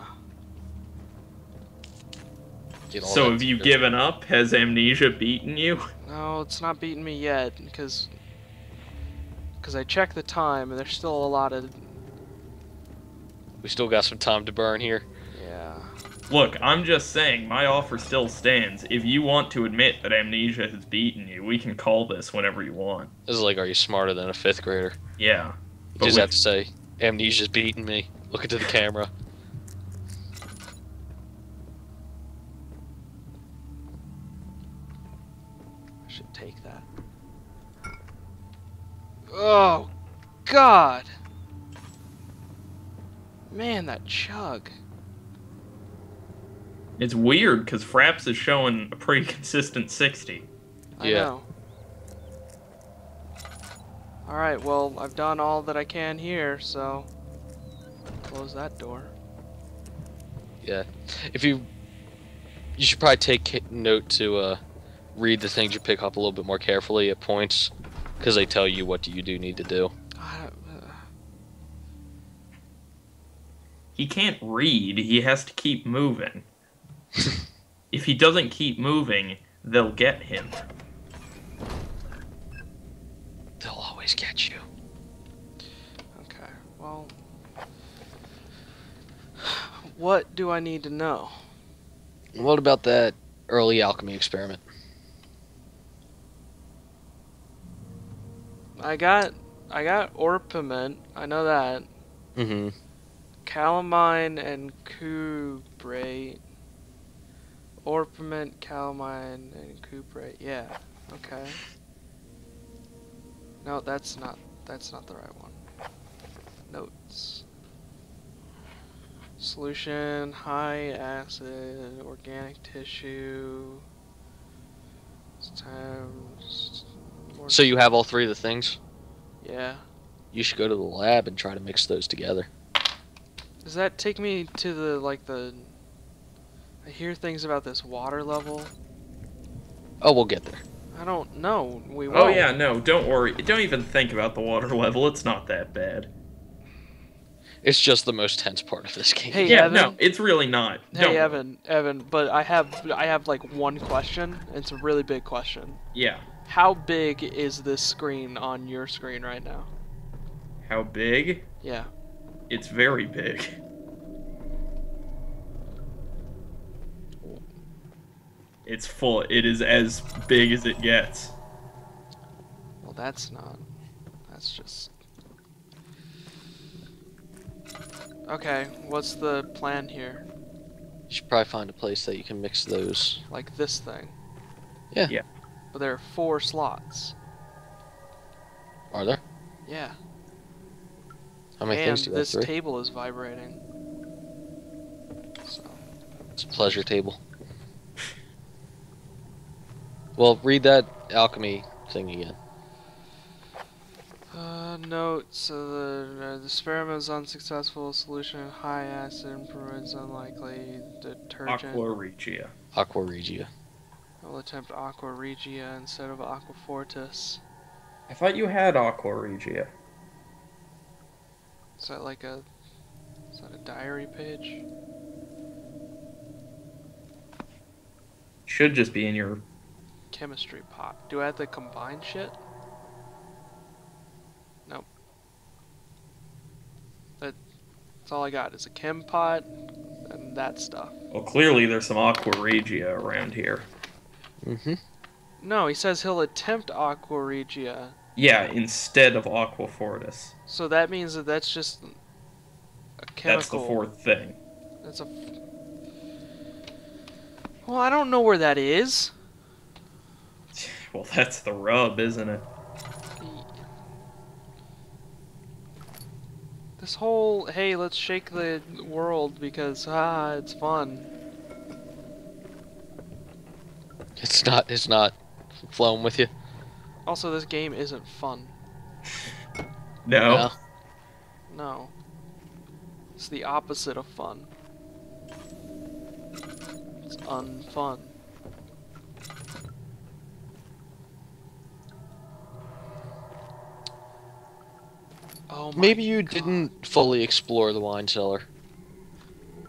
Get all So that have you together. given up? Has Amnesia beaten you? No, it's not beating me yet, because I checked the time, and there's still a lot of... We still got some time to burn here. Yeah. Look, I'm just saying, my offer still stands. If you want to admit that Amnesia has beaten you, we can call this whenever you want. This is like, are you smarter than a 5th grader? Yeah. You But just we- have to say, Amnesia's beating me. Look into the camera. I should take that. Oh, God! Man, that chug. It's weird, because Fraps is showing a pretty consistent 60. I Yeah. know. Alright, well, I've done all that I can here, so... Close that door. Yeah. You should probably take note to read the things you pick up a little bit more carefully at points, because they tell you what you do need to do. He can't read, he has to keep moving. If he doesn't keep moving, they'll get him. They'll always get you. Okay, well... What do I need to know? What about that early alchemy experiment? I got orpiment. I know that. Mm-hmm. Calamine and cuprate. Orpiment, calamine, and cuprate. Yeah. Okay. No, that's not the right one. Notes. Solution, high acid, organic tissue. Times. So you have all three of the things? Yeah. You should go to the lab and try to mix those together. Does that take me to the I hear things about this water level. Oh, we'll get there. I don't know. We won't. Oh yeah, no, don't worry. Don't even think about the water level. It's not that bad. It's just the most tense part of this game. Hey, Yeah, Evan. no, it's really not. Don't Hey, worry. Evan, but I have like one question. It's a really big question. Yeah. How big is this screen on your screen right now? How big? Yeah. It's very big. It's full. It is as big as it gets. Well, that's not. That's just. Okay, what's the plan here? You should probably find a place that you can mix those. Like this thing. Yeah. Yeah. But there are 4 slots. Are there? Yeah. How many And things do you have? this 3? table is vibrating. So. It's a pleasure table. Well, read that alchemy thing again. Notes. The experiment is unsuccessful. Solution: high acid provides unlikely detergent. Aqua Regia. Aqua Regia. I will attempt Aqua Regia instead of Aqua Fortis. I thought you had Aqua Regia. Is that like a... Is that a diary page? Should just be in your... Chemistry pot. Do I have to combine shit? Nope. That's all I got is a chem pot and that stuff. Well, clearly there's some Aqua Regia around here. Mm-hmm. No, he says he'll attempt Aqua Regia. Yeah, instead of Aqua Fortis. So that means that that's just a chemical. That's the 4th thing. That's a... Well, I don't know where that is. Well, that's the rub, isn't it? This whole, hey, let's shake the world because, it's fun. It's not flowing with you. Also, this game isn't fun. No. No. It's the opposite of fun. It's unfun. Oh my Maybe you God. didn't fully explore the wine cellar.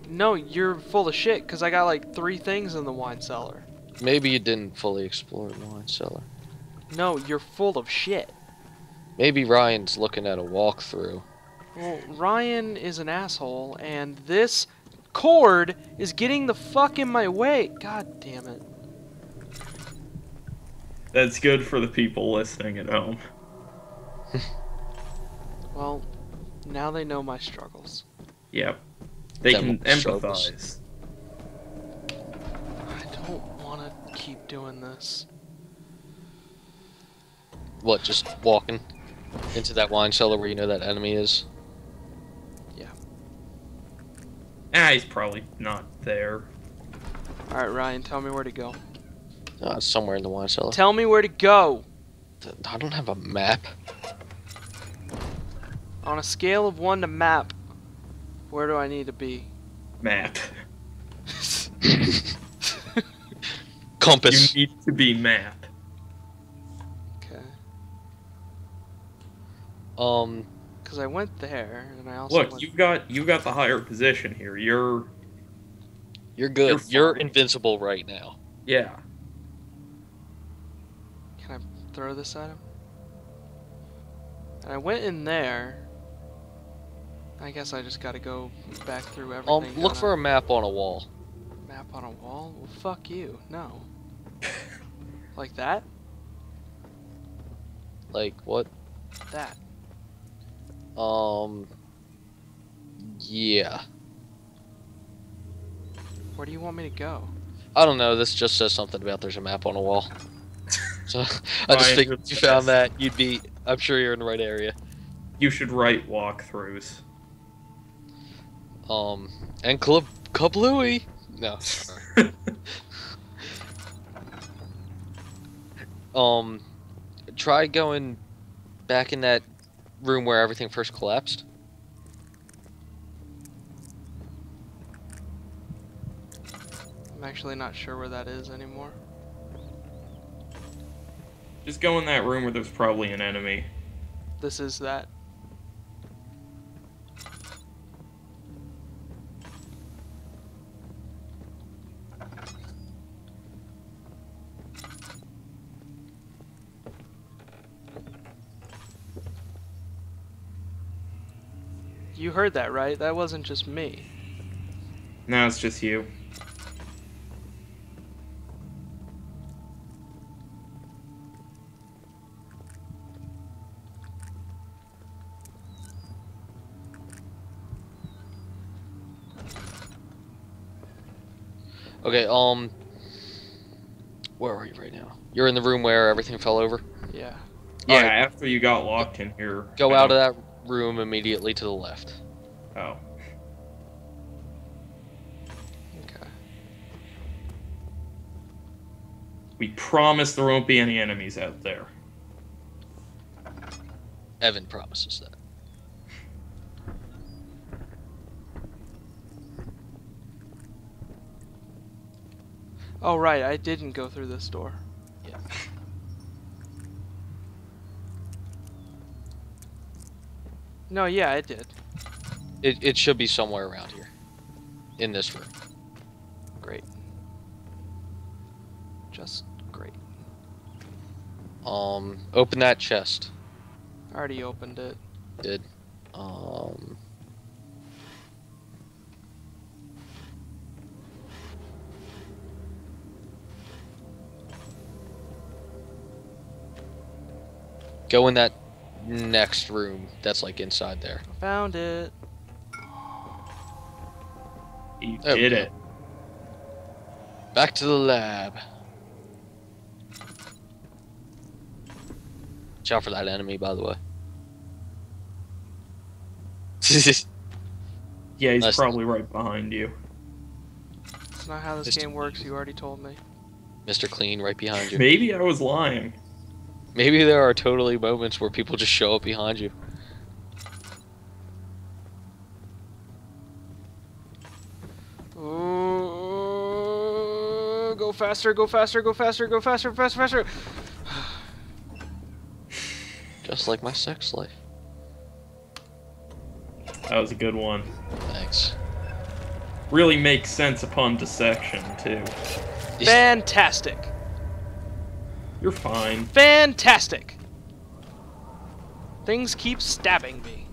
No, you're full of shit because I got like 3 things in the wine cellar. Maybe you didn't fully explore the wine cellar. No, you're full of shit. Maybe Ryan's looking at a walkthrough. Well, Ryan is an asshole, and this cord is getting the fuck in my way. God damn it. That's good for the people listening at home. Well, now they know my struggles. Yep. They Them can struggles. empathize. I don't want to keep doing this. What, just walking into that wine cellar where you know that enemy is? Yeah. He's probably not there. Alright, Ryan, tell me where to go. It's somewhere in the wine cellar. Tell me where to go! I don't have a map. On a scale of 1 to map, where do I need to be? Map. Compass. You need to be map. Okay. Because I went there, and I also Look, went... you got the higher position here. You're You're good. You're fine. invincible right now. Yeah. Can I throw this at him? And I went in there. I guess I just gotta go back through everything. Look for a map on a wall. Map on a wall? Well, fuck you. No. Like that? Like what? That. Yeah. Where do you want me to go? I don't know. This just says something about there's a map on a wall. So I just Fine, figured if you found that, you'd be. I'm sure you're in the right area. You should write walkthroughs. And Kablooey. No. Try going back in that room where everything first collapsed. I'm actually not sure where that is anymore. Just go in that room where there's probably an enemy. This is that. You heard that, right? That wasn't just me. No, it's just you. Okay, where are you right now? You're in the room where everything fell over? Yeah. Yeah, Alright. after you got locked in here. Go out of that room immediately to the left. Oh. Okay. We promise there won't be any enemies out there. Evan promises that. Oh, right. I didn't go through this door. Yeah. No, yeah, I did. It should be somewhere around here. In this room. Great. Just great. Open that chest. I already opened it. Did. Go in that next room that's like inside there. Found it. You There we did go. it. Back to the lab. Watch out for that enemy, by the way. Yeah, he's Nice. probably right behind you. That's not how this Mr. game works. You already told me. Mr. Clean right behind you. Maybe I was lying. Maybe there are totally moments where people just show up behind you. Ooh, go faster, go faster, go faster, go faster, faster, faster. Just like my sex life. That was a good one. Thanks. Really makes sense upon dissection, too. Fantastic. You're fine. Fantastic. Things keep stabbing me.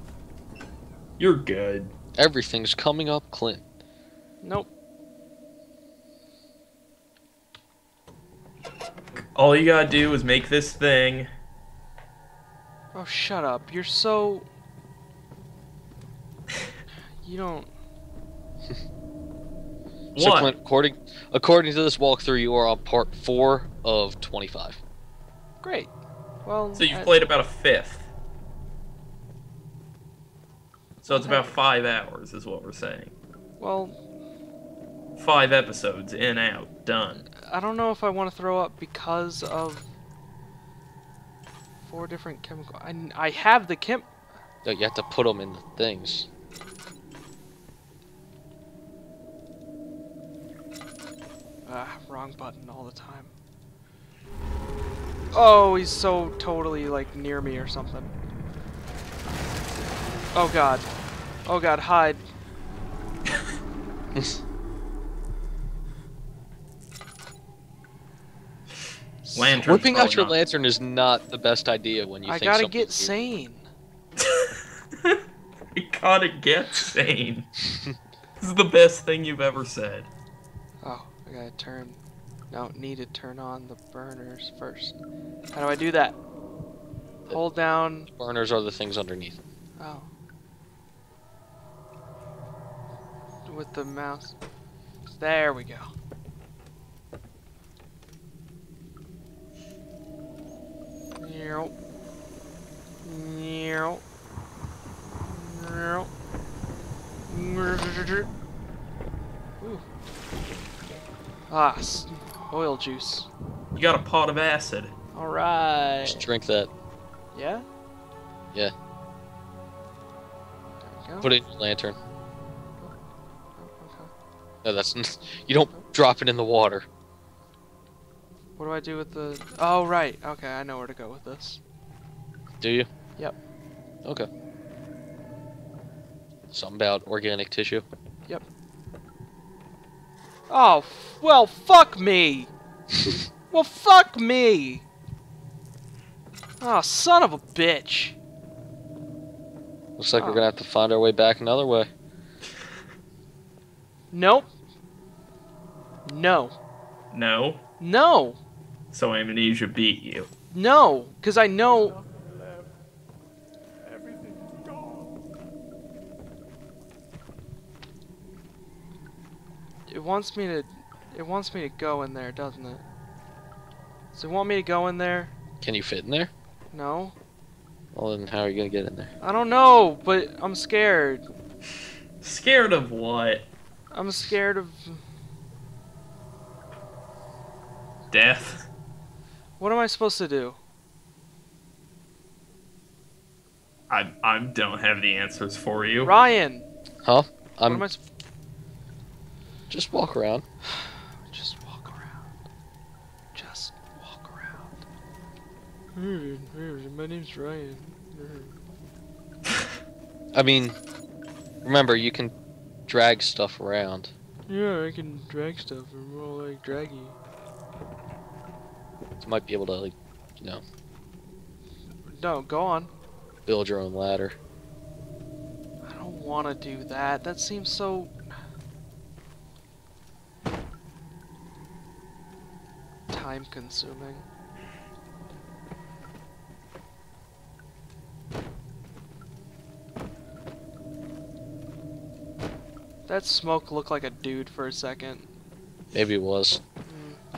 You're good. Everything's coming up, Clint. Nope. All you gotta do is make this thing. Oh, shut up. You're so... You don't... So What? Clint, according to this walkthrough, you are on part 4 of 25. Great. Well, So you've played about a fifth. So it's about 5 hours, is what we're saying. Well, 5 episodes, in, out, done. I don't know if I want to throw up because of 4 different chemical... I have the No, you have to put them in the things. Wrong button all the time. Oh, he's so totally, like, near me or something. Oh god. Oh god, hide. Lantern's Whipping out probably your not- lantern is not the best idea when you I think gotta something's get weird. sane. gotta get sane. This is the best thing you've ever said. Oh, I gotta turn. No, need to turn on the burners first. How do I do that? Hold down. Burners are the things underneath. Oh. With the mouse. There we go. Meow. Meow. Meow. Ooh. Ah, oil juice. You got a pot of acid. Alright. Just drink that. Yeah? Yeah. There you go. Put it in your lantern. Okay. No, that's you don't drop it in the water. What do I do with the... Oh, right. Okay, I know where to go with this. Do you? Yep. Okay. Something about organic tissue. Yep. Oh, well, fuck me! Well, fuck me! Oh, son of a bitch! Looks like Oh. we're gonna have to find our way back another way. Nope. No. No. No! So Amnesia beat you. No! Because I know... It wants me to go in there, doesn't it? Does it want me to go in there? Can you fit in there? No? Well, then how are you gonna get in there? I don't know, but I'm scared. Scared of what? I'm scared of... Death? What am I supposed to do? I don't have the answers for you. Ryan! Huh? What am I Just walk around. Just walk around. Just walk around. My name's Ryan. I mean, remember you can drag stuff around. Yeah, I can drag stuff. I'm all like draggy. You might be able to, like, you know, No, go on. build your own ladder. I don't want to do that. That seems so... time consuming. That smoke looked like a dude for a second. Maybe it was.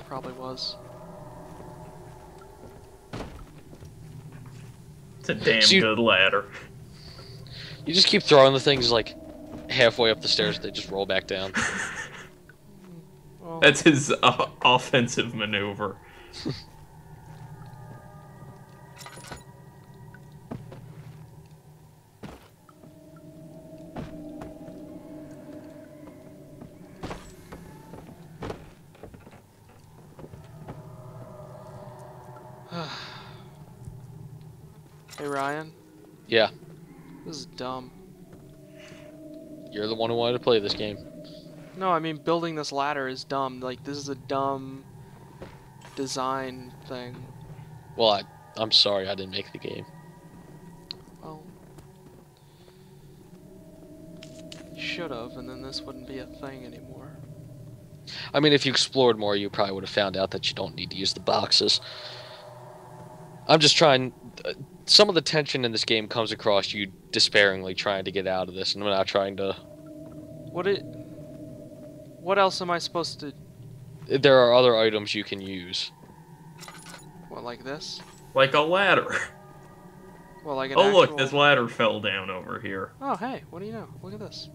Probably was. It's a damn So you- good ladder. You just keep throwing the things like halfway up the stairs, they just roll back down. Well, That's his offensive maneuver. hey Ryan, Yeah, this is dumb. you're the one who wanted to play this game. No, I mean building this ladder is dumb. Like this is a dumb design thing. Well, I'm sorry I didn't make the game. Well, you should have, and then this wouldn't be a thing anymore. I mean, if you explored more, you probably would have found out that you don't need to use the boxes. I'm just trying... some of the tension in this game comes across you despairingly trying to get out of this, and I'm not trying to... What else am I supposed to... There are other items you can use. What, like this? Like a ladder. Well, like an Oh look, actual... this ladder fell down over here. Oh, hey, what do you know? Look at this.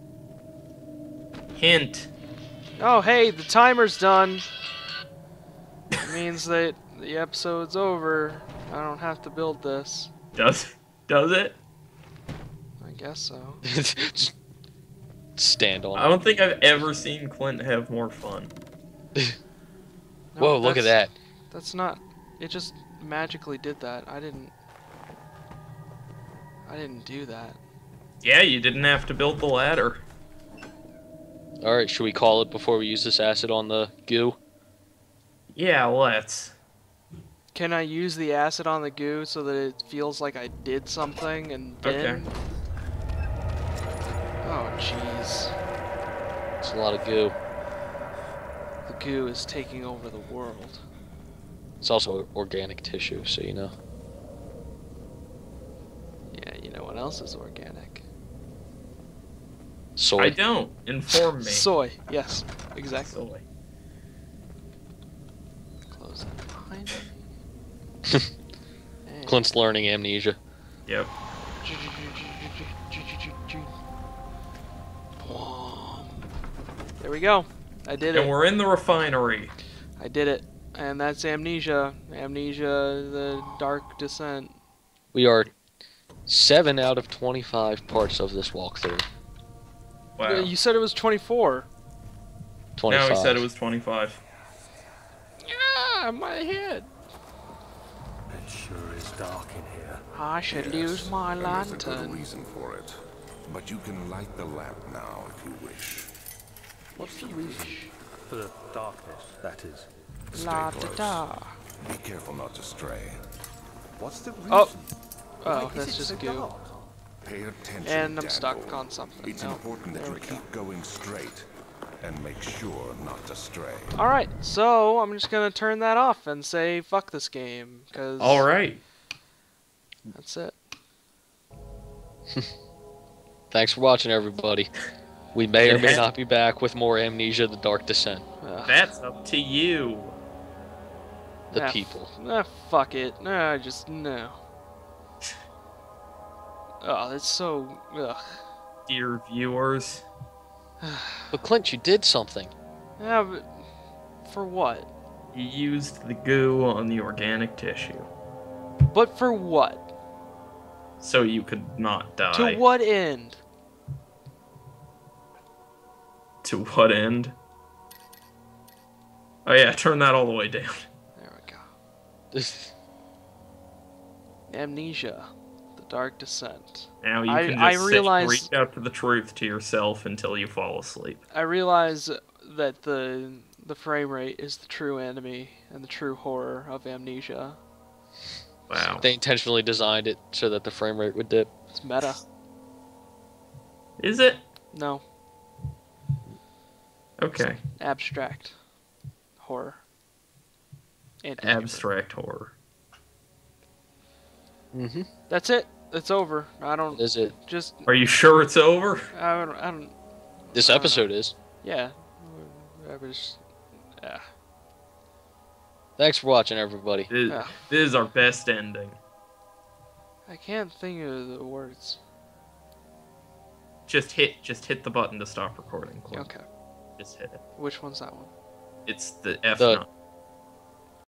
Hint. Oh, hey, the timer's done. It means that the episode's over. I don't have to build this. Does it? I guess so. Just stand on I don't think I've ever seen Clint have more fun. it. No, Whoa, look at that. That's not... It just magically did that. I didn't do that. Yeah, you didn't have to build the ladder. Alright, should we call it before we use this acid on the goo? Yeah, let's. Can I use the acid on the goo so that it feels like I did something and didn't? Okay. Oh, jeez. It's a lot of goo. The goo is taking over the world. It's also organic tissue, so you know. Yeah, you know what else is organic? Soy. I don't. Inform me. Soy. Yes, exactly. Soy. Close that behind me. And- Clint's learning amnesia. Yep. There we go. I did And it. we're in the refinery. I did it. And that's Amnesia. Amnesia, the Dark Descent. We are 7 out of 25 parts of this walkthrough. Wow. You said it was 24. 25. Now he said it was 25. Yeah, my head. It sure is dark in here. I should Yes, use my and there's a good lantern. reason for it. But you can light the lamp now if you wish. What's the reason for the darkness, that is? Stay La close. da da. Be careful not to stray. What's the reason? Oh. Why Oh, is that's it just so goo. dark? Pay attention, And I'm Daniel. stuck on something. It's No, important that there you we go. keep going straight and make sure not to stray. Alright, so I'm just gonna turn that off and say fuck this game, because Alright. that's it. Thanks for watching, everybody. We may or may Yeah. not be back with more Amnesia: The Dark Descent. Ugh. That's up to you. The Ah, people. Fuck it. No, just no. Oh, that's so. Ugh. Dear viewers. But Clint, you did something. Yeah, but for what? You used the goo on the organic tissue. But for what? So you could not die. To what end? To what end? Oh yeah, turn that all the way down. There we go. Amnesia, the Dark Descent. Now you I- can I just realize- reach out to the truth to yourself until you fall asleep. I realize that the frame rate is the true enemy and the true horror of Amnesia. Wow. They intentionally designed it so that the frame rate would dip. It's meta. Is it? No, Okay. abstract horror. And Abstract horror. Mm-hmm. That's it. It's over. I don't Is it? just. Are you sure it's over? I don't. This I don't episode is. Yeah. I was. Yeah. Thanks for watching, everybody. This, Yeah. this is our best ending. I can't think of the words. Just hit the button to stop recording, Clint. Okay. Just hit it. Which one's that one? It's the F The- nut.